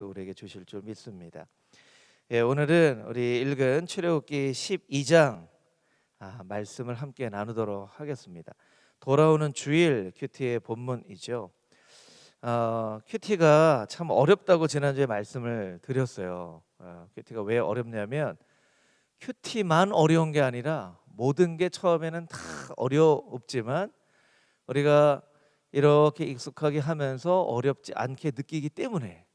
우리에게 주실 줄 믿습니다. 오늘은 우리 읽은 출애굽기 12장 말씀을 함께 나누도록 하겠습니다. 돌아오는 주일 큐티의 본문이죠. 큐티가 참 어렵다고 지난주에 말씀을 드렸어요. 큐티가 왜 어렵냐면 큐티만 어려운 게 아니라 모든 게 처음에는 다 어렵지만 우리가 이렇게 익숙하게 하면서 어렵지 않게 느끼기 때문에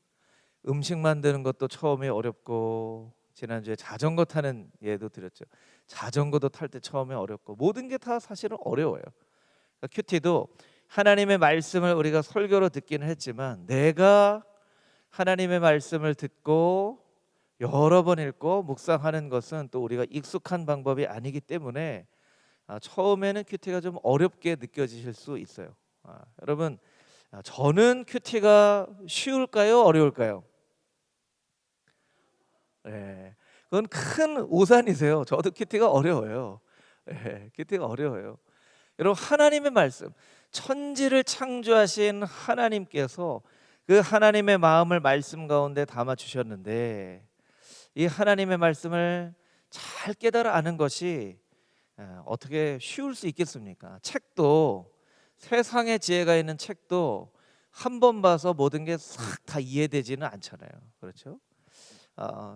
음식 만드는 것도 처음에 어렵고, 지난주에 자전거 타는 예도 드렸죠. 자전거도 탈 때 처음에 어렵고, 모든 게 다 사실은 어려워요. 그러니까 큐티도 하나님의 말씀을 우리가 설교로 듣기는 했지만 내가 하나님의 말씀을 듣고 여러 번 읽고 묵상하는 것은 또 우리가 익숙한 방법이 아니기 때문에 처음에는 큐티가 좀 어렵게 느껴지실 수 있어요. 여러분, 저는 큐티가 쉬울까요? 어려울까요? 그건 큰 오산이세요. 저도 큐티가 어려워요. 큐티가 어려워요. 여러분, 하나님의 말씀, 천지를 창조하신 하나님께서 그 하나님의 마음을 말씀 가운데 담아 주셨는데, 이 하나님의 말씀을 잘 깨달아 아는 것이 어떻게 쉬울 수 있겠습니까? 책도, 세상의 지혜가 있는 책도 한 번 봐서 모든 게 싹 다 이해되지는 않잖아요. 그렇죠?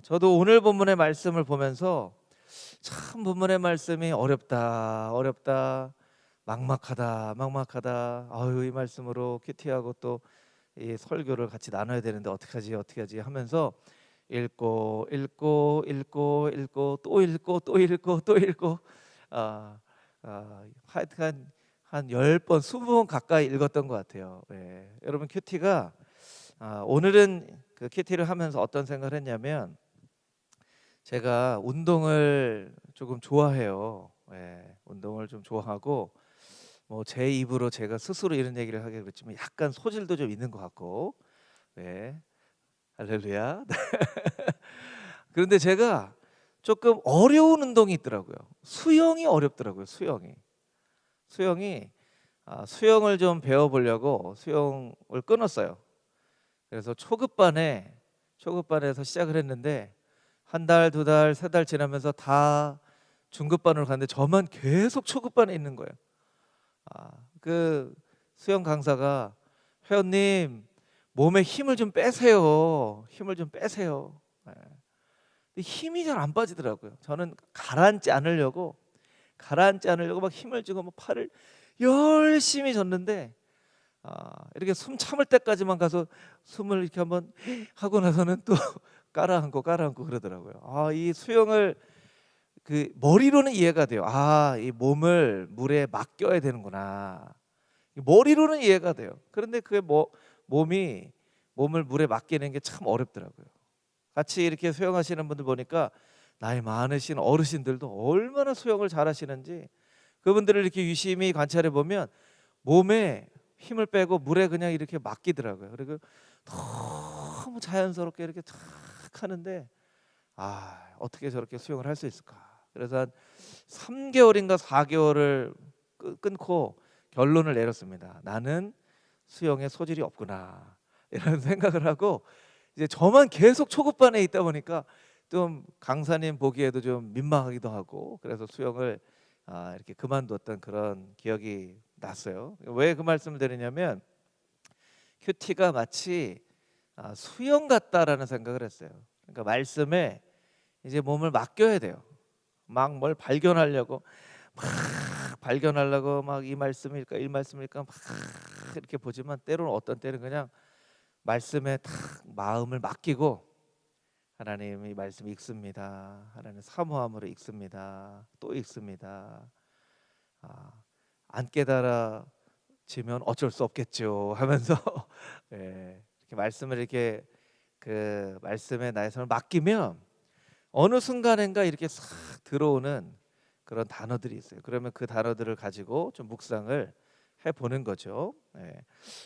저도 오늘 본문의 말씀을 보면서 참 본문의 말씀이 어렵다, 막막하다. 이 말씀으로 큐티하고 또 이 설교를 같이 나눠야 되는데 어떻게 하지 하면서 읽고 또 읽고 하여튼 한 10번, 20번 가까이 읽었던 것 같아요. 여러분, 큐티가 오늘은 그 큐티를 하면서 어떤 생각을 했냐면, 제가 운동을 조금 좋아해요. 운동을 좀 좋아하고, 뭐 제 입으로 제가 스스로 이런 얘기를 하기 그렇지만 약간 소질도 좀 있는 것 같고, 할렐루야. 그런데 제가 조금 어려운 운동이 있더라고요. 수영이 어렵더라고요. 수영을 좀 배워보려고 수영을 끊었어요. 그래서 초급반에서 시작을 했는데 한 달, 두 달, 세 달 지나면서 다 중급반으로 갔는데 저만 계속 초급반에 있는 거예요. 그 수영 강사가, 회원님 몸에 힘을 좀 빼세요. 예. 근데 힘이 잘 안 빠지더라고요. 저는 가라앉지 않으려고 막 힘을 주고 막 팔을 열심히 줬는데 이렇게 숨 참을 때까지만 가서 숨을 이렇게 한번 하고 나서는 또 깔아앉고 그러더라고요. 이 수영을 그 머리로는 이해가 돼요. 이 몸을 물에 맡겨야 되는구나. 머리로는 이해가 돼요. 그런데 그게 몸을 물에 맡기는 게 참 어렵더라고요. 같이 이렇게 수영하시는 분들 보니까 나이 많으신 어르신들도 얼마나 수영을 잘하시는지, 그분들을 이렇게 유심히 관찰해 보면 몸에 힘을 빼고 물에 그냥 이렇게 맡기더라고요. 그리고 너무 자연스럽게 이렇게 탁 하는데 어떻게 저렇게 수영을 할 수 있을까? 그래서 한 3개월인가 4개월을 끊고 결론을 내렸습니다. 나는 수영에 소질이 없구나, 이런 생각을 하고, 이제 저만 계속 초급반에 있다 보니까 좀 강사님 보기에도 좀 민망하기도 하고, 그래서 수영을 이렇게 그만뒀던 그런 기억이 났어요. 왜 그 말씀을 드리냐면, 큐티가 마치 수영 같다라는 생각을 했어요. 그러니까 말씀에 이제 몸을 맡겨야 돼요. 막 뭘 발견하려고 막 이 말씀일까 막 이렇게 보지만, 때로는 어떤 때는 그냥 말씀에 탁 마음을 맡기고, 하나님의 말씀 읽습니다. 하나님 사모함으로 읽습니다. 또 읽습니다. 안 깨달아지면 어쩔 수 없겠죠 하면서 이렇게 말씀을 이렇게 그 말씀에 나의 손을 맡기면 어느 순간인가 이렇게 싹 들어오는 그런 단어들이 있어요. 그러면 그 단어들을 가지고 좀 묵상을 해보는 거죠.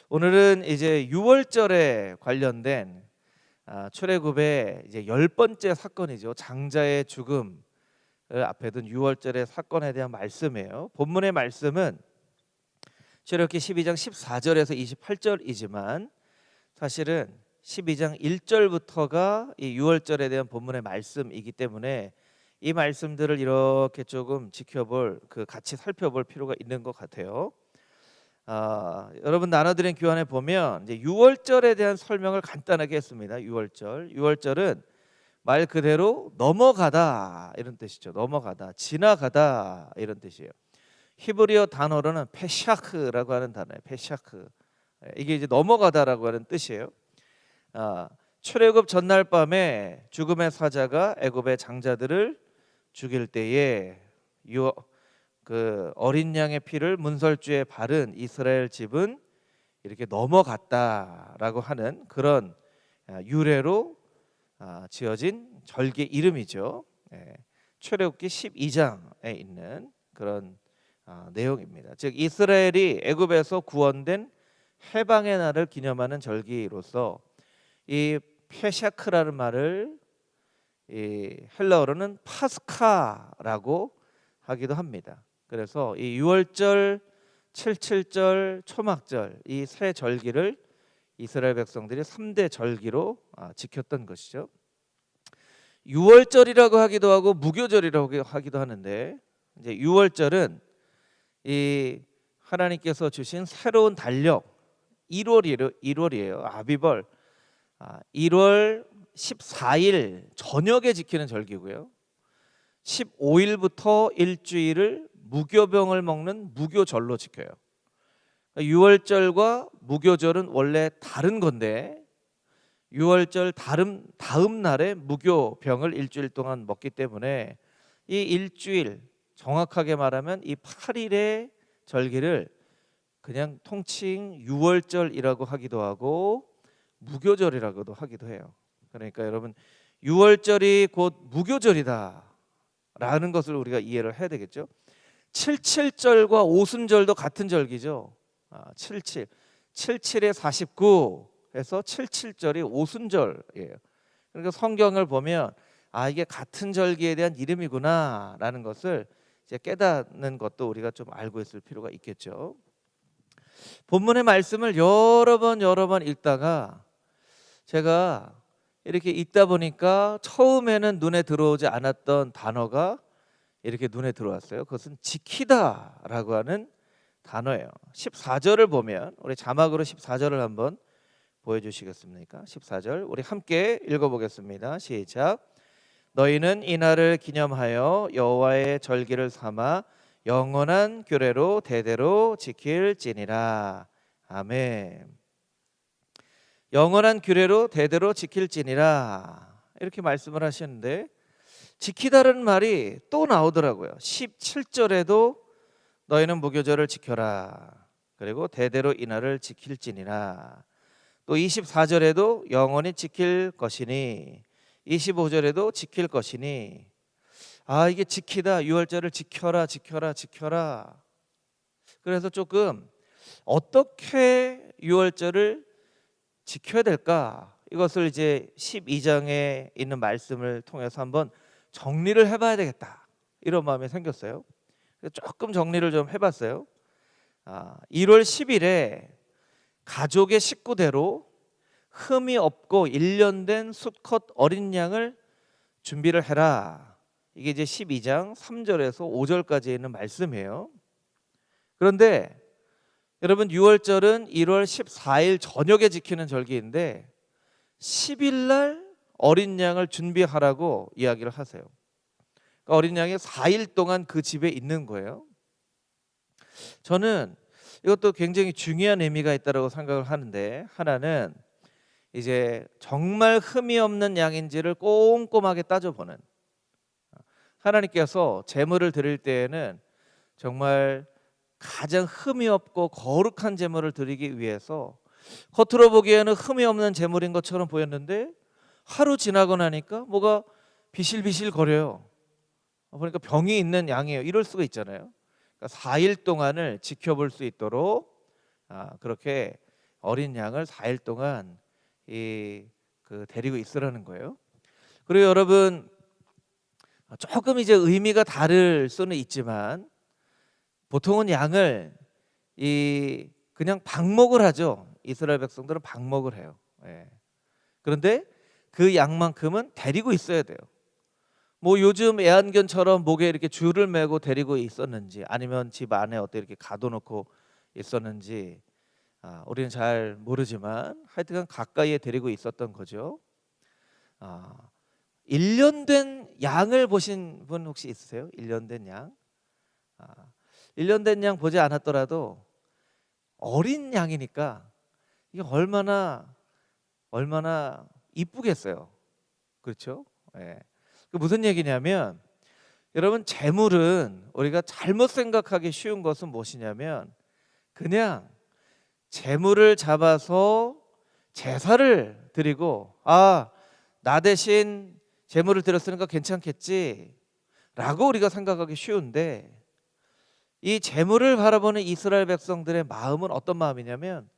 오늘은 이제 유월절에 관련된 출애굽의 이제 10번째 사건이죠. 장자의 죽음을 앞에 둔 유월절의 사건에 대한 말씀이에요. 본문의 말씀은 출애굽기 12장 14절에서 28절이지만 사실은 12장 1절부터가 이 유월절에 대한 본문의 말씀이기 때문에 이 말씀들을 이렇게 조금 같이 살펴볼 필요가 있는 것 같아요. 여러분 나눠드린 교환에 보면 이제 유월절에 대한 설명을 간단하게 했습니다. 유월절은 말 그대로 넘어가다 이런 뜻이죠. 넘어가다, 지나가다 이런 뜻이에요. 히브리어 단어로는 페샤크라고 하는 단어예요. 페샤크. 이게 이제 넘어가다라고 하는 뜻이에요. 출애굽 전날 밤에 죽음의 사자가 애굽의 장자들을 죽일 때에 그 어린 양의 피를 문설주에 바른 이스라엘 집은 이렇게 넘어갔다라고 하는 그런 유래로 지어진 절기 이름이죠. 출애굽기 12장에 있는 그런 내용입니다. 즉 이스라엘이 애굽에서 구원된 해방의 날을 기념하는 절기로서 이 페샤크라는 말을 이 헬라어로는 파스카라고 하기도 합니다. 그래서 이 유월절, 칠칠절, 초막절 이 세 절기를 이스라엘 백성들이 3대 절기로 지켰던 것이죠. 유월절이라고 하기도 하고 무교절이라고 하기도 하는데 이제 유월절은 이 하나님께서 주신 새로운 달력 1월이에요. 아비벌 1월 14일 저녁에 지키는 절기고요. 15일부터 일주일을 무교병을 먹는 무교절로 지켜요. 유월절과 무교절은 원래 다른 건데 유월절 다음 날에 무교병을 일주일 동안 먹기 때문에 이 일주일 정확하게 말하면 이 8일의 절기를 그냥 통칭 유월절이라고 하기도 하고 무교절이라고도 하기도 해요. 그러니까 여러분 유월절이 곧 무교절이다 라는 것을 우리가 이해를 해야 되겠죠. 칠칠절과 오순절도 같은 절기죠. 77에 49 해서 칠칠절이 오순절이에요. 그러니까 성경을 보면 이게 같은 절기에 대한 이름이구나 라는 것을 이제 깨닫는 것도 우리가 좀 알고 있을 필요가 있겠죠. 본문의 말씀을 여러 번 읽다가 제가 이렇게 읽다 보니까 처음에는 눈에 들어오지 않았던 단어가 이렇게 눈에 들어왔어요. 그것은 지키다라고 하는 단어예요. 14절을 보면 우리 자막으로 14절을 한번 보여주시겠습니까? 14절 우리 함께 읽어보겠습니다. 시작. 너희는 이날을 기념하여 여호와의 절기를 삼아 영원한 규례로 대대로 지킬지니라. 아멘. 영원한 규례로 대대로 지킬지니라 이렇게 말씀을 하셨는데 지키다라는 말이 또 나오더라고요. 17절에도 너희는 무교절을 지켜라. 그리고 대대로 이날을 지킬지니라. 또 24절에도 영원히 지킬 것이니 25절에도 지킬 것이니 이게 지키다 유월절을 지켜라. 그래서 조금 어떻게 유월절을 지켜야 될까? 이것을 이제 12장에 있는 말씀을 통해서 한번 정리를 해봐야 되겠다 이런 마음이 생겼어요. 조금 정리를 좀 해봤어요. 1월 10일에 가족의 식구대로 흠이 없고 1년 된 수컷 어린 양을 준비를 해라. 이게 이제 12장 3절에서 5절까지 있는 말씀이에요. 그런데 여러분 유월절은 1월 14일 저녁에 지키는 절기인데 10일 날 어린 양을 준비하라고 이야기를 하세요. 그러니까 어린 양이 4일 동안 그 집에 있는 거예요. 저는 이것도 굉장히 중요한 의미가 있다고 생각을 하는데 하나는 이제 정말 흠이 없는 양인지를 꼼꼼하게 따져보는 하나님께서 제물을 드릴 때에는 정말 가장 흠이 없고 거룩한 제물을 드리기 위해서 겉으로 보기에는 흠이 없는 제물인 것처럼 보였는데 하루 지나고 나니까 뭐가 비실비실 거려요. 보니까 병이 있는 양이에요. 이럴 수가 있잖아요. 그러니까 4일 동안을 지켜볼 수 있도록 그렇게 어린 양을 4일 동안 데리고 있으라는 거예요. 그리고 여러분 조금 이제 의미가 다를 수는 있지만 보통은 양을 그냥 방목을 하죠. 이스라엘 백성들은 방목을 해요. 그런데 그 양만큼은 데리고 있어야 돼요. 뭐 요즘 애완견처럼 목에 이렇게 줄을 매고 데리고 있었는지, 아니면 집 안에 어떻게 이렇게 가둬놓고 있었는지 우리는 잘 모르지만 하여튼 가까이에 데리고 있었던 거죠. 1년 된 양을 보신 분 혹시 있으세요? 1년 된 양? 1년 된 양 보지 않았더라도 어린 양이니까 이게 얼마나 이쁘겠어요. 그렇죠? 예. 그 무슨 얘기냐면, 여러분, 재물은 우리가 잘못 생각하기 쉬운 것은 무엇이냐면, 그냥 재물을 잡아서 제사를 드리고 나 대신 재물을 드렸으니까 괜찮겠지 라고 우리가 생각하기 쉬운데, 이 재물을 바라보는 이스라엘 백성들의 마음은 어떤 마음이냐면,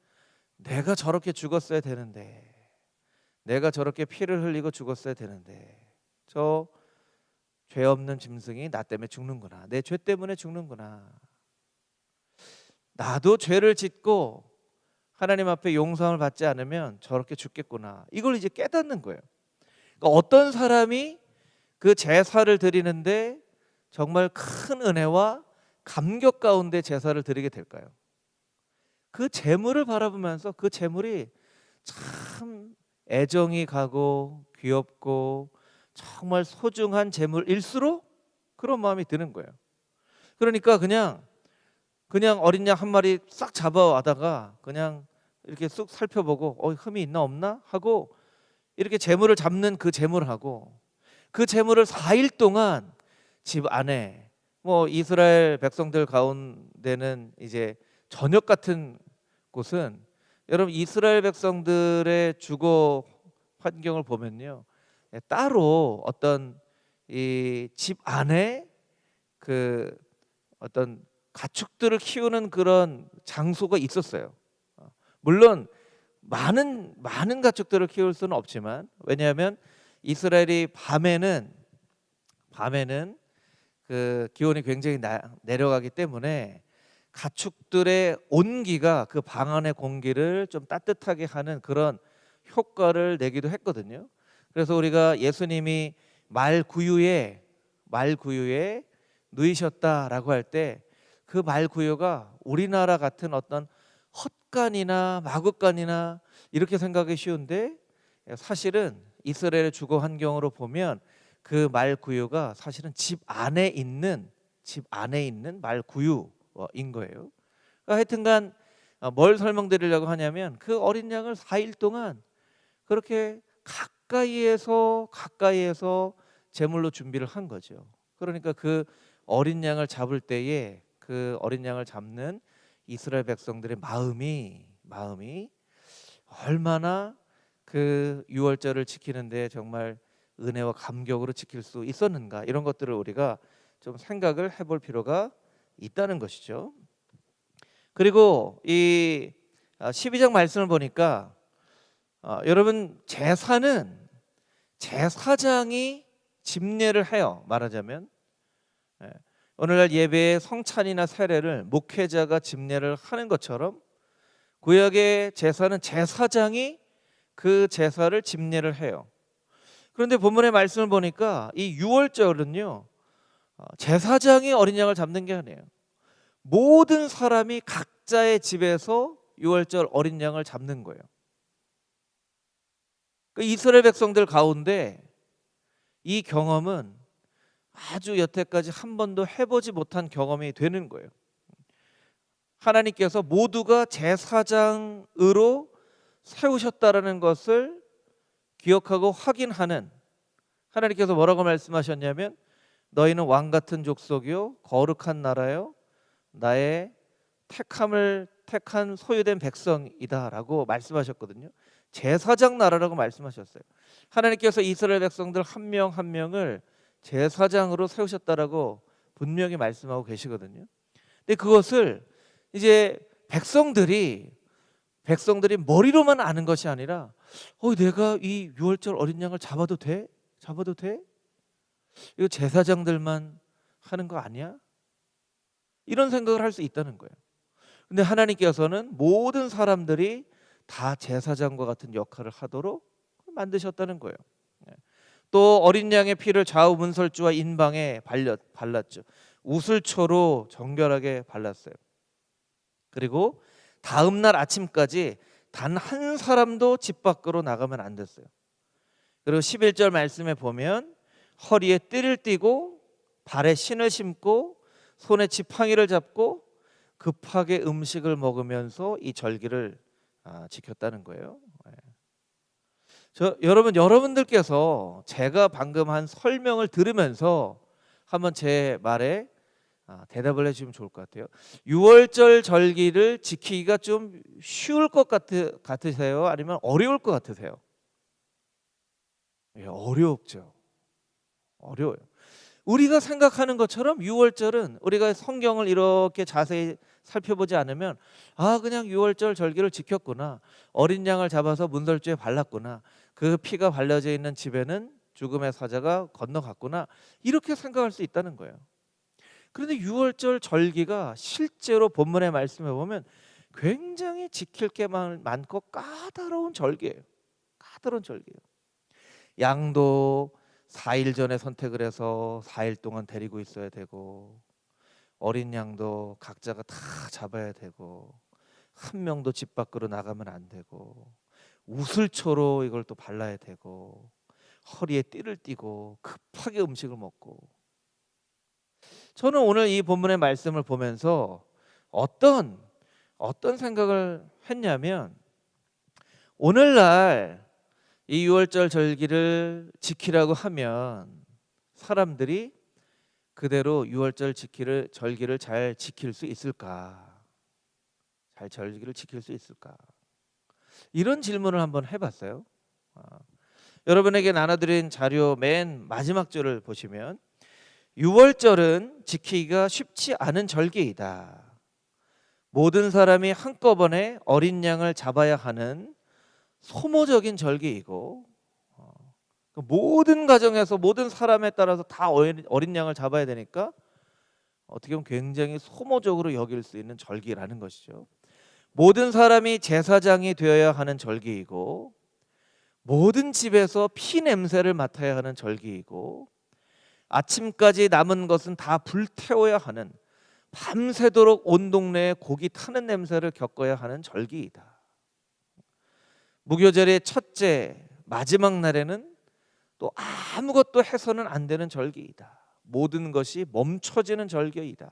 내가 저렇게 죽었어야 되는데, 내가 저렇게 피를 흘리고 죽었어야 되는데, 저 죄 없는 짐승이 나 때문에 죽는구나, 내 죄 때문에 죽는구나, 나도 죄를 짓고 하나님 앞에 용서를 받지 않으면 저렇게 죽겠구나, 이걸 이제 깨닫는 거예요. 그러니까 어떤 사람이 그 제사를 드리는데 정말 큰 은혜와 감격 가운데 제사를 드리게 될까요? 그 재물을 바라보면서 그 재물이 참 애정이 가고 귀엽고 정말 소중한 재물일수록 그런 마음이 드는 거예요. 그러니까 그냥 어린 양 한 마리 싹 잡아와다가 그냥 이렇게 쑥 살펴보고 흠이 있나 없나 하고 이렇게 재물을 잡는 그 재물하고, 그 재물을 4일 동안 집 안에, 뭐 이스라엘 백성들 가운데는 이제 저녁 같은 곳은, 여러분 이스라엘 백성들의 주거 환경을 보면요, 따로 어떤 이 집 안에 그 어떤 가축들을 키우는 그런 장소가 있었어요. 물론 많은 가축들을 키울 수는 없지만, 왜냐하면 이스라엘이 밤에는 그 기온이 굉장히 내려가기 때문에 가축들의 온기가 그 방 안의 공기를 좀 따뜻하게 하는 그런 효과를 내기도 했거든요. 그래서 우리가 예수님이 말구유에 누이셨다라고 할 때, 그 말구유가 우리나라 같은 어떤 헛간이나 마구간이나 이렇게 생각하기 쉬운데, 사실은 이스라엘의 주거 환경으로 보면 그 말구유가 사실은 집 안에 있는 말구유인 거예요. 그러니까 하여튼간 뭘 설명드리려고 하냐면, 그 어린 양을 4일 동안 그렇게 가까이에서 제물로 준비를 한 거죠. 그러니까 그 어린 양을 잡을 때에 그 어린 양을 잡는 이스라엘 백성들의 마음이 얼마나 그 유월절을 지키는데 정말 은혜와 감격으로 지킬 수 있었는가, 이런 것들을 우리가 좀 생각을 해볼 필요가 있다는 것이죠. 그리고 이 12장 말씀을 보니까 여러분, 제사장이 집례를 해요. 말하자면 오늘날 예배의 성찬이나 세례를 목회자가 집례를 하는 것처럼, 구약의 제사는 제사장이 그 제사를 집례를 해요. 그런데 본문의 말씀을 보니까 이 유월절은요, 제사장이 어린 양을 잡는 게 아니에요. 모든 사람이 각자의 집에서 유월절 어린 양을 잡는 거예요. 그 이스라엘 백성들 가운데 이 경험은 아주 여태까지 한 번도 해보지 못한 경험이 되는 거예요. 하나님께서 모두가 제사장으로 세우셨다라는 것을 기억하고 확인하는, 하나님께서 뭐라고 말씀하셨냐면, 너희는 왕 같은 족속이요 거룩한 나라요 나의 택한 소유된 백성이다라고 말씀하셨거든요. 제사장 나라라고 말씀하셨어요. 하나님께서 이스라엘 백성들 한 명 한 명을 제사장으로 세우셨다라고 분명히 말씀하고 계시거든요. 근데 그것을 이제 백성들이 머리로만 아는 것이 아니라, 내가 이 유월절 어린 양을 잡아도 돼? 이거 제사장들만 하는 거 아니야? 이런 생각을 할 수 있다는 거예요. 근데 하나님께서는 모든 사람들이 다 제사장과 같은 역할을 하도록 만드셨다는 거예요. 또 어린 양의 피를 좌우 문설주와 인방에 발랐죠. 우슬초로 정결하게 발랐어요. 그리고 다음 날 아침까지 단 한 사람도 집 밖으로 나가면 안 됐어요. 그리고 11절 말씀에 보면 허리에 띠를 띠고 발에 신을 신고 손에 지팡이를 잡고 급하게 음식을 먹으면서 이 절기를 지켰다는 거예요. 여러분들께서 제가 방금 한 설명을 들으면서 한번 제 말에 대답을 해주시면 좋을 것 같아요. 6월절 절기를 지키기가 좀 쉬울 것 같으세요? 아니면 어려울 것 같으세요? 예, 어렵죠. 어려워요. 우리가 생각하는 것처럼 6월절은 우리가 성경을 이렇게 자세히 살펴보지 않으면 그냥 6월절 절기를 지켰구나, 어린 양을 잡아서 문설주에 발랐구나, 그 피가 발려져 있는 집에는 죽음의 사자가 건너갔구나, 이렇게 생각할 수 있다는 거예요. 그런데 6월절 절기가 실제로 본문의 말씀에 보면 굉장히 지킬 게 많고 까다로운 절기예요. 까다로운 절기예요. 양도 4일 전에 선택을 해서 4일 동안 데리고 있어야 되고, 어린 양도 각자가 다 잡아야 되고, 한 명도 집 밖으로 나가면 안 되고, 우슬초로 이걸 또 발라야 되고, 허리에 띠를 띠고 급하게 음식을 먹고. 저는 오늘 이 본문의 말씀을 보면서 어떤 생각을 했냐면, 오늘날 이 6월절 절기를 지키라고 하면 사람들이 그대로 6월절 절기를 잘 지킬 수 있을까? 잘 절기를 지킬 수 있을까? 이런 질문을 한번 해봤어요. 여러분에게 나눠드린 자료 맨 마지막 줄을 보시면 6월절은 지키기가 쉽지 않은 절기이다. 모든 사람이 한꺼번에 어린 양을 잡아야 하는 소모적인 절기이고, 모든 가정에서 모든 사람에 따라서 다 어린 양을 잡아야 되니까 어떻게 보면 굉장히 소모적으로 여길 수 있는 절기라는 것이죠. 모든 사람이 제사장이 되어야 하는 절기이고, 모든 집에서 피 냄새를 맡아야 하는 절기이고, 아침까지 남은 것은 다 불태워야 하는, 밤새도록 온 동네에 고기 타는 냄새를 겪어야 하는 절기이다. 무교절의 첫째 마지막 날에는 또 아무것도 해서는 안 되는 절기이다. 모든 것이 멈춰지는 절기이다.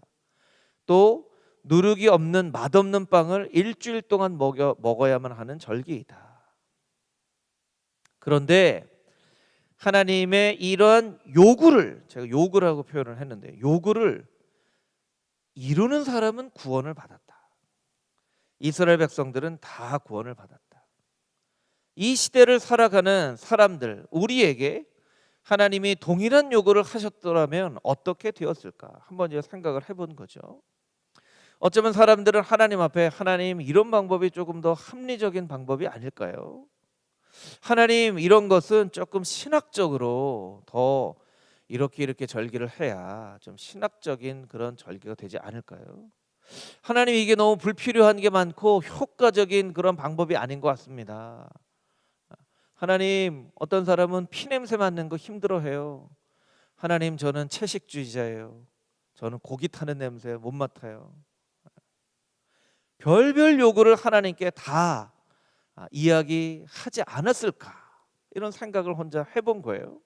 또 누룩이 없는 맛없는 빵을 일주일 동안 먹어야만 하는 절기이다. 그런데 하나님의 이러한 요구를, 제가 요구라고 표현을 했는데, 요구를 이루는 사람은 구원을 받았다. 이스라엘 백성들은 다 구원을 받았다. 이 시대를 살아가는 사람들, 우리에게 하나님이 동일한 요구를 하셨더라면 어떻게 되었을까? 한번 생각을 해본 거죠. 어쩌면 사람들은 하나님 앞에, 하나님 이런 방법이 조금 더 합리적인 방법이 아닐까요? 하나님 이런 것은 조금 신학적으로 더 이렇게 절기를 해야 좀 신학적인 그런 절기가 되지 않을까요? 하나님 이게 너무 불필요한 게 많고 효과적인 그런 방법이 아닌 것 같습니다. 하나님, 어떤 사람은 피냄새 맡는 거 힘들어해요. 하나님, 저는 채식주의자예요. 저는 고기 타는 냄새 못 맡아요. 별별 요구를 하나님께 다 이야기하지 않았을까? 이런 생각을 혼자 해본 거예요.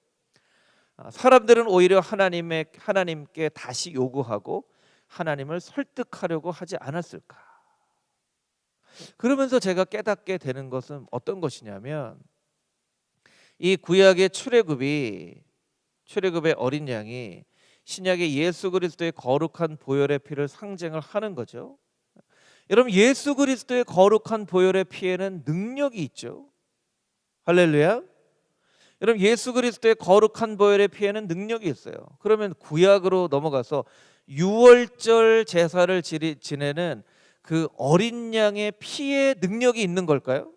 사람들은 오히려 하나님께 다시 요구하고 하나님을 설득하려고 하지 않았을까? 그러면서 제가 깨닫게 되는 것은 어떤 것이냐면, 이 구약의 출애굽의 어린 양이 신약의 예수 그리스도의 거룩한 보혈의 피를 상징을 하는 거죠. 여러분, 예수 그리스도의 거룩한 보혈의 피에는 능력이 있죠. 할렐루야. 여러분, 예수 그리스도의 거룩한 보혈의 피에는 능력이 있어요. 그러면 구약으로 넘어가서 6월절 제사를 지내는 그 어린 양의 피에 능력이 있는 걸까요?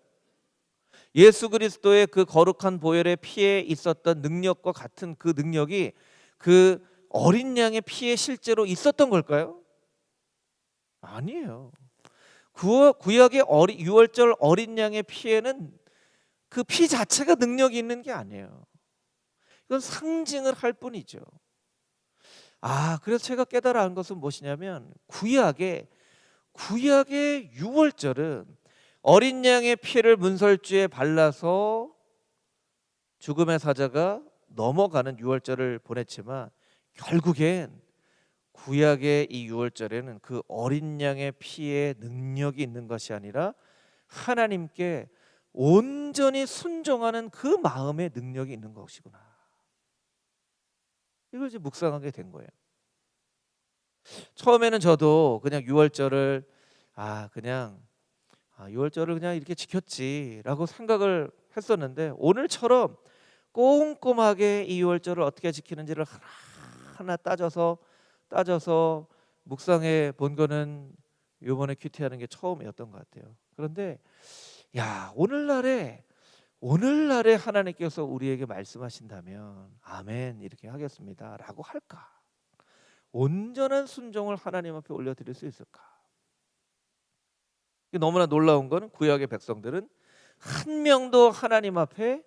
예수 그리스도의 그 거룩한 보혈의 피에 있었던 능력과 같은 그 능력이 그 어린 양의 피에 실제로 있었던 걸까요? 아니에요. 구약의 6월절 어린 양의 피에는 그 피 자체가 능력이 있는 게 아니에요. 이건 상징을 할 뿐이죠. 그래서 제가 깨달아 한 것은 무엇이냐면 구약의 유월절은 어린 양의 피를 문설주에 발라서 죽음의 사자가 넘어가는 유월절을 보냈지만, 결국엔 구약의 이 유월절에는 그 어린 양의 피에 능력이 있는 것이 아니라 하나님께 온전히 순종하는 그 마음의 능력이 있는 것이구나. 이걸 이제 묵상하게 된 거예요. 처음에는 저도 그냥 유월절을 그냥 유월절을 그냥 이렇게 지켰지라고 생각을 했었는데, 오늘처럼 꼼꼼하게 이 유월절을 어떻게 지키는지를 하나하나 따져서 묵상해 본 거는 이번에 큐티하는 게 처음이었던 것 같아요. 그런데 오늘날에 하나님께서 우리에게 말씀하신다면 아멘 이렇게 하겠습니다라고 할까? 온전한 순종을 하나님 앞에 올려드릴 수 있을까? 너무나 놀라운 거는 구약의 백성들은 한 명도 하나님 앞에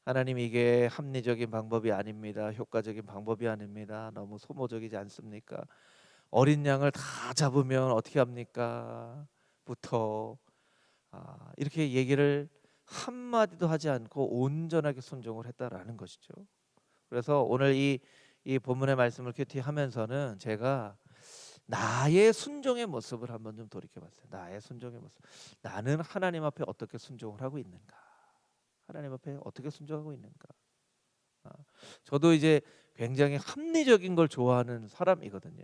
하나님 이게 합리적인 방법이 아닙니다. 효과적인 방법이 아닙니다. 너무 소모적이지 않습니까? 어린 양을 다 잡으면 어떻게 합니까? 부터 이렇게 얘기를 한마디도 하지 않고 온전하게 순종을 했다라는 것이죠. 그래서 오늘 이 본문의 말씀을 큐티하면서는 제가 나의 순종의 모습을 한번 좀 돌이켜봤어요. 나의 순종의 모습. 나는 하나님 앞에 어떻게 순종을 하고 있는가? 하나님 앞에 어떻게 순종하고 있는가? 저도 이제 굉장히 합리적인 걸 좋아하는 사람이거든요.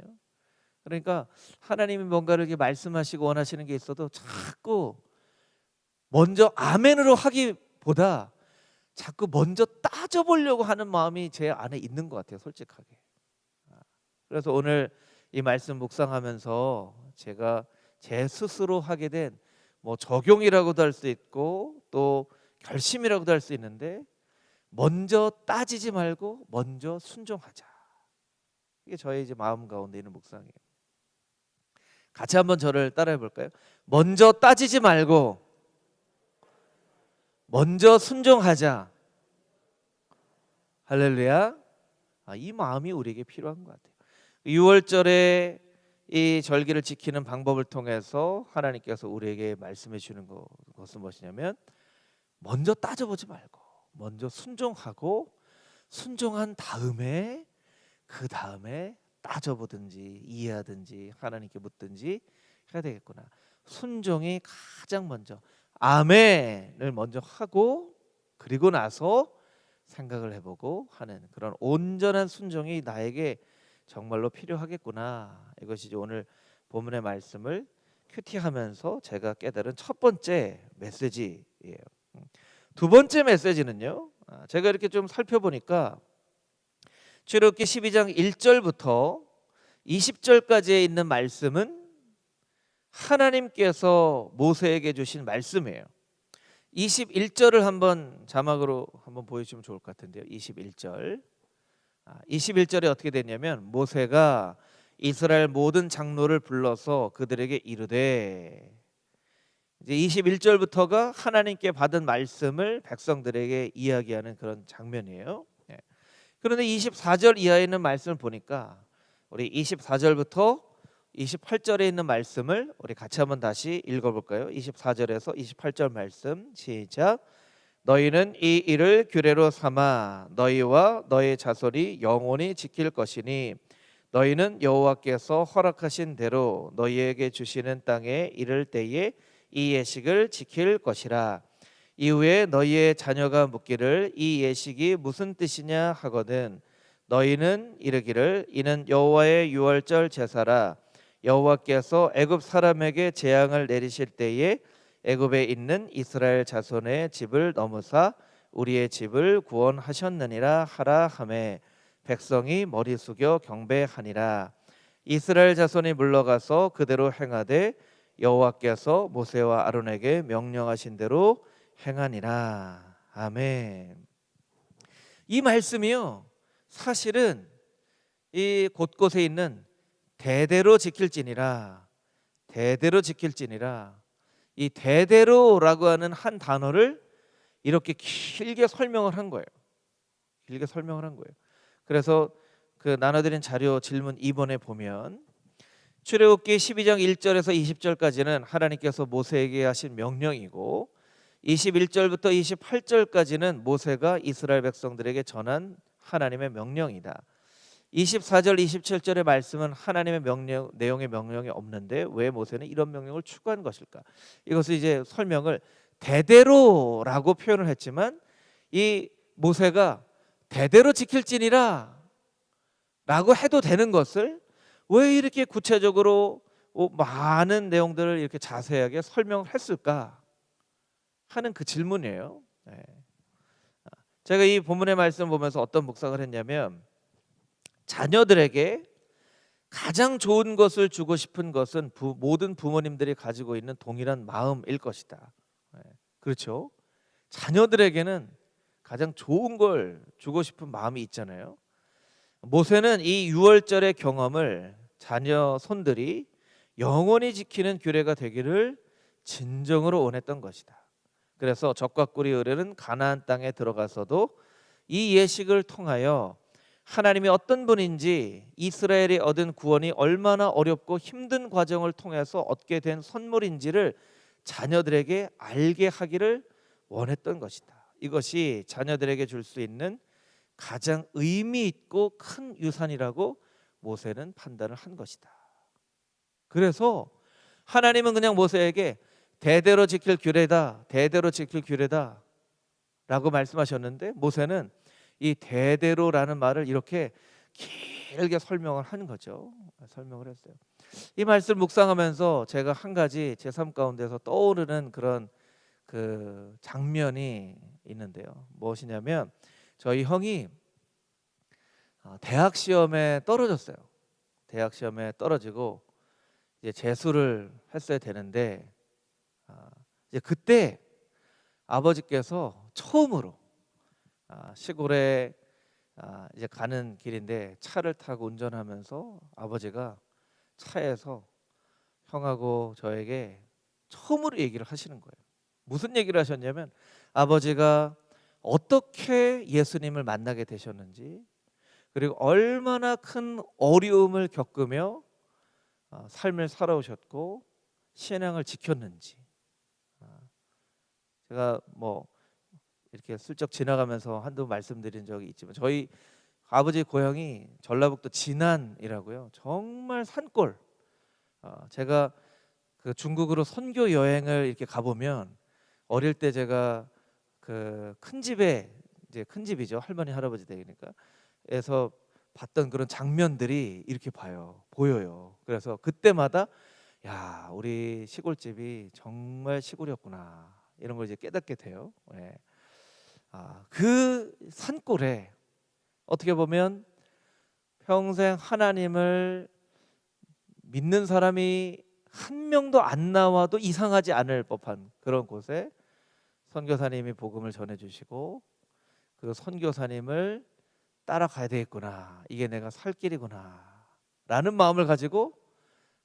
그러니까 하나님이 뭔가를 이렇게 말씀하시고 원하시는 게 있어도 자꾸 먼저 아멘으로 하기보다 자꾸 먼저 따져보려고 하는 마음이 제 안에 있는 것 같아요, 솔직하게. 그래서 오늘 이 말씀 묵상하면서 제가 제 스스로 하게 된 적용이라고도 할 수 있고 또 결심이라고도 할 수 있는데, 먼저 따지지 말고 먼저 순종하자. 이게 저의 이제 마음 가운데 있는 묵상이에요. 같이 한번 저를 따라해 볼까요? 먼저 따지지 말고 먼저 순종하자. 할렐루야. 이 마음이 우리에게 필요한 것 같아요. 6월절에 이 절기를 지키는 방법을 통해서 하나님께서 우리에게 말씀해 주는 것은 무엇이냐면, 먼저 따져보지 말고 먼저 순종하고, 순종한 다음에 그 다음에 따져보든지 이해하든지 하나님께 묻든지 해야 되겠구나. 순종이 가장 먼저, 아멘을 먼저 하고 그리고 나서 생각을 해보고 하는 그런 온전한 순종이 나에게 정말로 필요하겠구나. 이것이 오늘 본문의 말씀을 큐티하면서 제가 깨달은 첫 번째 메시지예요. 두 번째 메시지는요, 제가 이렇게 좀 살펴보니까 출애굽기 12장 1절부터 20절까지에 있는 말씀은 하나님께서 모세에게 주신 말씀이에요. 21절을 한번 자막으로 한번 보여주면 좋을 것 같은데요. 21절. 21절에 어떻게 됐냐면, 모세가 이스라엘 모든 장로를 불러서 그들에게 이르되, 이제 21절부터가 하나님께 받은 말씀을 백성들에게 이야기하는 그런 장면이에요. 그런데 24절 이하에 있는 말씀을 보니까 우리 24절부터 28절에 있는 말씀을 우리 같이 한번 다시 읽어볼까요? 24절에서 28절 말씀 시작. 너희는 이 일을 규례로 삼아 너희와 너희 자손이 영원히 지킬 것이니, 너희는 여호와께서 허락하신 대로 너희에게 주시는 땅에 이를 때에 이 예식을 지킬 것이라. 이후에 너희의 자녀가 묻기를 이 예식이 무슨 뜻이냐 하거든 너희는 이르기를 이는 여호와의 유월절 제사라. 여호와께서 애굽 사람에게 재앙을 내리실 때에 애굽에 있는 이스라엘 자손의 집을 넘으사 우리의 집을 구원하셨느니라 하라 하매 백성이 머리 숙여 경배하니라. 이스라엘 자손이 물러가서 그대로 행하되 여호와께서 모세와 아론에게 명령하신 대로 행하니라. 아멘. 이 말씀이요, 사실은 이 곳곳에 있는 대대로 지킬지니라, 대대로 지킬지니라, 이 대대로라고 하는 한 단어를 이렇게 길게 설명을 한 거예요. 길게 설명을 한 거예요. 그래서 그 나눠드린 자료 질문 2번에 보면 출애굽기 12장 1절에서 20절까지는 하나님께서 모세에게 하신 명령이고 21절부터 28절까지는 모세가 이스라엘 백성들에게 전한 하나님의 명령이다. 24절 27절의 말씀은 하나님의 명령 내용의 명령이 없는데 왜 모세는 이런 명령을 추구한 것일까? 이것을 이제 설명을 대대로라고 표현을 했지만 이 모세가 대대로 지킬지니라 라고 해도 되는 것을 왜 이렇게 구체적으로 많은 내용들을 이렇게 자세하게 설명을 했을까 하는 그 질문이에요. 네. 제가 이 본문의 말씀을 보면서 어떤 묵상을 했냐면 자녀들에게 가장 좋은 것을 주고 싶은 것은 모든 부모님들이 가지고 있는 동일한 마음일 것이다. 네. 그렇죠? 자녀들에게는 가장 좋은 걸 주고 싶은 마음이 있잖아요. 모세는 이 유월절의 경험을 자녀 손들이 영원히 지키는 규례가 되기를 진정으로 원했던 것이다. 그래서 적과 꿀이 흐르는 가나안 땅에 들어가서도 이 예식을 통하여 하나님이 어떤 분인지 이스라엘이 얻은 구원이 얼마나 어렵고 힘든 과정을 통해서 얻게 된 선물인지를 자녀들에게 알게 하기를 원했던 것이다. 이것이 자녀들에게 줄 수 있는 가장 의미 있고 큰 유산이라고 모세는 판단을 한 것이다. 그래서 하나님은 그냥 모세에게 대대로 지킬 규례다, 대대로 지킬 규례다 라고 말씀하셨는데 모세는 이 대대로라는 말을 이렇게 길게 설명을 한 거죠. 설명을 했어요. 이 말씀을 묵상하면서 제가 한 가지 제 삶 가운데서 떠오르는 그런 그 장면이 있는데요. 무엇이냐면 저희 형이 대학 시험에 떨어졌어요. 대학 시험에 떨어지고 이제 재수를 했어야 되는데 이제 그때 아버지께서 처음으로 시골에 이제 가는 길인데 차를 타고 운전하면서 아버지가 차에서 형하고 저에게 처음으로 얘기를 하시는 거예요. 무슨 얘기를 하셨냐면 아버지가 어떻게 예수님을 만나게 되셨는지 그리고 얼마나 큰 어려움을 겪으며 삶을 살아오셨고 신앙을 지켰는지 제가 뭐 이렇게 슬쩍 지나가면서 한두 말씀드린 적이 있지만 저희 아버지 고향이 전라북도 진안이라고요. 정말 산골. 제가 그 중국으로 선교 여행을 이렇게 가보면 어릴 때 제가 그 큰 집에 이제 큰 집이죠. 할머니 할아버지 댁이니까 에서 봤던 그런 장면들이 이렇게 보여요. 그래서 그때마다 야 우리 시골집이 정말 시골이었구나 이런 걸 이제 깨닫게 돼요. 네. 그 산골에 어떻게 보면 평생 하나님을 믿는 사람이 한 명도 안 나와도 이상하지 않을 법한 그런 곳에 선교사님이 복음을 전해주시고 그 선교사님을 따라가야 되겠구나. 이게 내가 살 길이구나 라는 마음을 가지고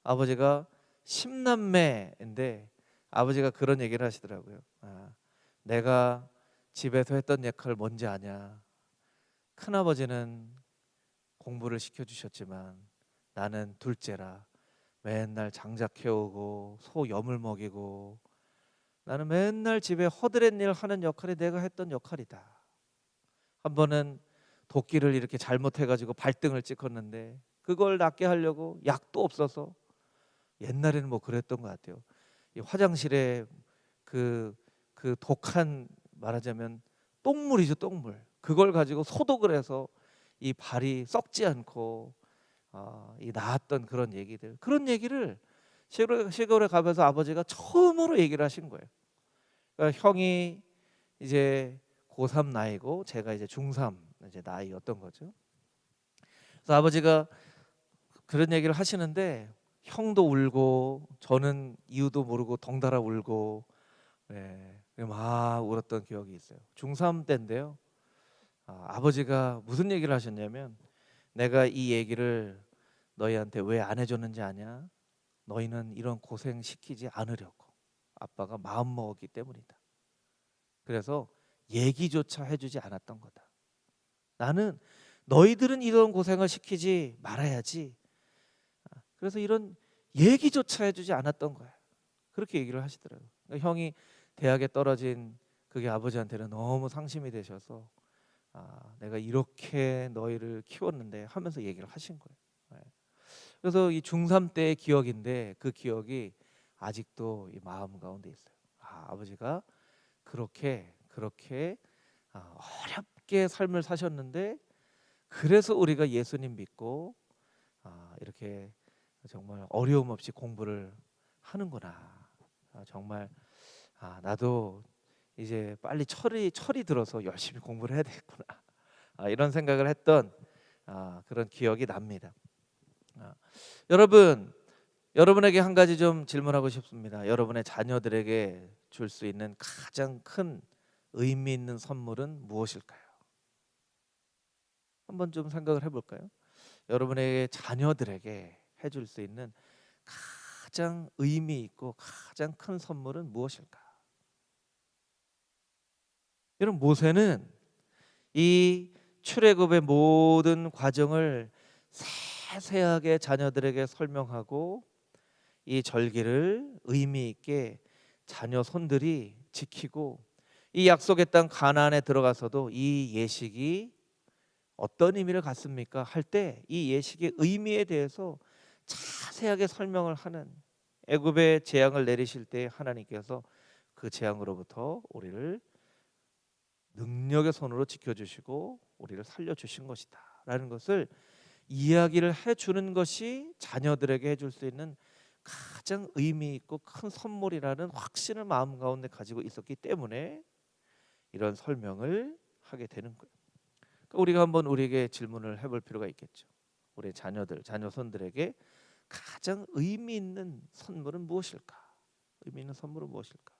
아버지가 10남매인데 아버지가 그런 얘기를 하시더라고요. 내가 집에서 했던 역할 뭔지 아냐. 큰아버지는 공부를 시켜주셨지만 나는 둘째라 맨날 장작해오고 소 염을 먹이고 나는 맨날 집에 허드렛 일 하는 역할이 내가 했던 역할이다. 한 번은 도끼를 이렇게 잘못해가지고 발등을 찍었는데 그걸 낫게 하려고 약도 없어서 옛날에는 뭐 그랬던 것 같아요. 이 화장실에 그 독한 말하자면 똥물이죠, 똥물. 그걸 가지고 소독을 해서 이 발이 썩지 않고 이 나았던 그런 얘기를 시골에 가면서 아버지가 처음으로 얘기를 하신 거예요. 그러니까 형이 이제 고3 나이고 제가 이제 중3 이제 나이였던 거죠. 그래서 아버지가 그런 얘기를 하시는데 형도 울고 저는 이유도 모르고 덩달아 울고 네, 막 울었던 기억이 있어요. 중3 때인데요. 아버지가 무슨 얘기를 하셨냐면 내가 이 얘기를 너희한테 왜 안 해줬는지 아냐? 너희는 이런 고생 시키지 않으려고 아빠가 마음 먹었기 때문이다. 그래서 얘기조차 해주지 않았던 거다. 나는 너희들은 이런 고생을 시키지 말아야지. 그래서 이런 얘기조차 해주지 않았던 거야. 그렇게 얘기를 하시더라고요. 그러니까 형이 대학에 떨어진 그게 아버지한테는 너무 상심이 되셔서 내가 이렇게 너희를 키웠는데 하면서 얘기를 하신 거예요. 네. 그래서 이 중3 때의 기억인데 그 기억이 아직도 이 마음 가운데 있어요. 아버지가 그렇게 어렵게 삶을 사셨는데 그래서 우리가 예수님 믿고 이렇게 정말 어려움 없이 공부를 하는구나. 정말 나도 이제 빨리 철이 들어서 열심히 공부를 해야 되겠구나. 이런 생각을 했던 그런 기억이 납니다. 여러분에게 한 가지 좀 질문하고 싶습니다. 여러분의 자녀들에게 줄 수 있는 가장 큰 의미 있는 선물은 무엇일까요? 한번 좀 생각을 해볼까요? 여러분의 자녀들에게 해줄 수 있는 가장 의미 있고 가장 큰 선물은 무엇일까? 여러분, 모세는 이 출애굽의 모든 과정을 세세하게 자녀들에게 설명하고 이 절기를 의미 있게 자녀 손들이 지키고 이 약속의 땅 가나안에 들어가서도 이 예식이 어떤 의미를 갖습니까? 할 때 이 예식의 의미에 대해서 자세하게 설명을 하는, 애굽의 재앙을 내리실 때 하나님께서 그 재앙으로부터 우리를 능력의 손으로 지켜주시고 우리를 살려주신 것이다 라는 것을 이야기를 해주는 것이 자녀들에게 해줄 수 있는 가장 의미 있고 큰 선물이라는 확신을 마음 가운데 가지고 있었기 때문에 이런 설명을 하게 되는 거예요. 그러니까 우리가 한번 우리에게 질문을 해볼 필요가 있겠죠. 우리 자녀손들에게 가장 의미 있는 선물은 무엇일까? 의미 있는 선물은 무엇일까?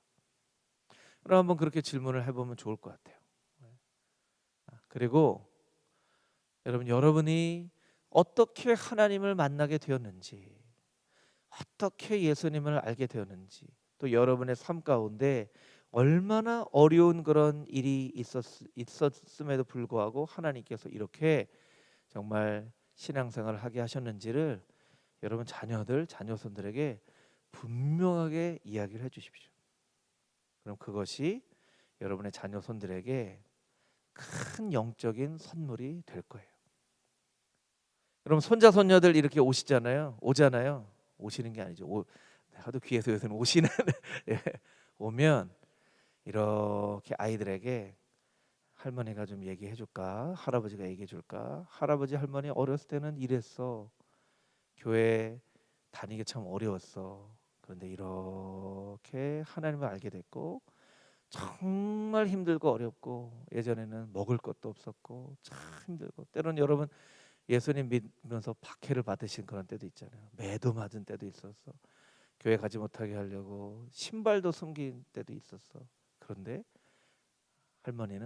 그럼 한번 그렇게 질문을 해보면 좋을 것 같아요. 그리고 여러분이 어떻게 하나님을 만나게 되었는지, 어떻게 예수님을 알게 되었는지, 또 여러분의 삶 가운데 얼마나 어려운 그런 일이 있었음에도 불구하고 하나님께서 이렇게 정말 신앙생활을 하게 하셨는지를 여러분 자녀손들에게 분명하게 이야기를 해주십시오. 그럼 그것이 여러분의 자녀손들에게 큰 영적인 선물이 될 거예요. 여러분, 손자 손녀들 이렇게 오잖아요. 오시는 게 아니죠. 하도 귀에서 요새는 오시는 예, 오면 이렇게 아이들에게 할머니가 좀 얘기해 줄까? 할아버지가 얘기해 줄까? 할아버지 할머니 어렸을 때는 이랬어. 교회 다니기 참 어려웠어. 그런데 이렇게 하나님을 알게 됐고 정말 힘들고 어렵고 예전에는 먹을 것도 없었고 참 힘들고 때로는 여러분 예수님 믿으면서 박해를 받으신 그런 때도 있잖아요. 매도 맞은 때도 있었어. 교회 가지 못하게 하려고 신발도 숨긴 때도 있었어. 그런데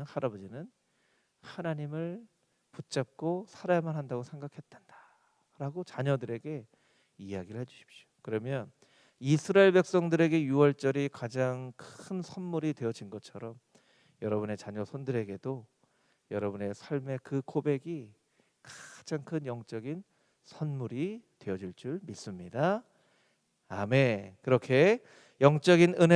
할아버지는 하나님을 붙잡고 살아야만 한다고 생각했단다 라고 자녀들에게 이야기를 해주십시오. 그러면 이스라엘 백성들에게 유월절이 가장 큰 선물이 되어진 것처럼 여러분의 자녀 손들에게도 여러분의 삶의 그 고백이 가장 큰 영적인 선물이 되어질 줄 믿습니다. 아멘. 그렇게 영적인 은혜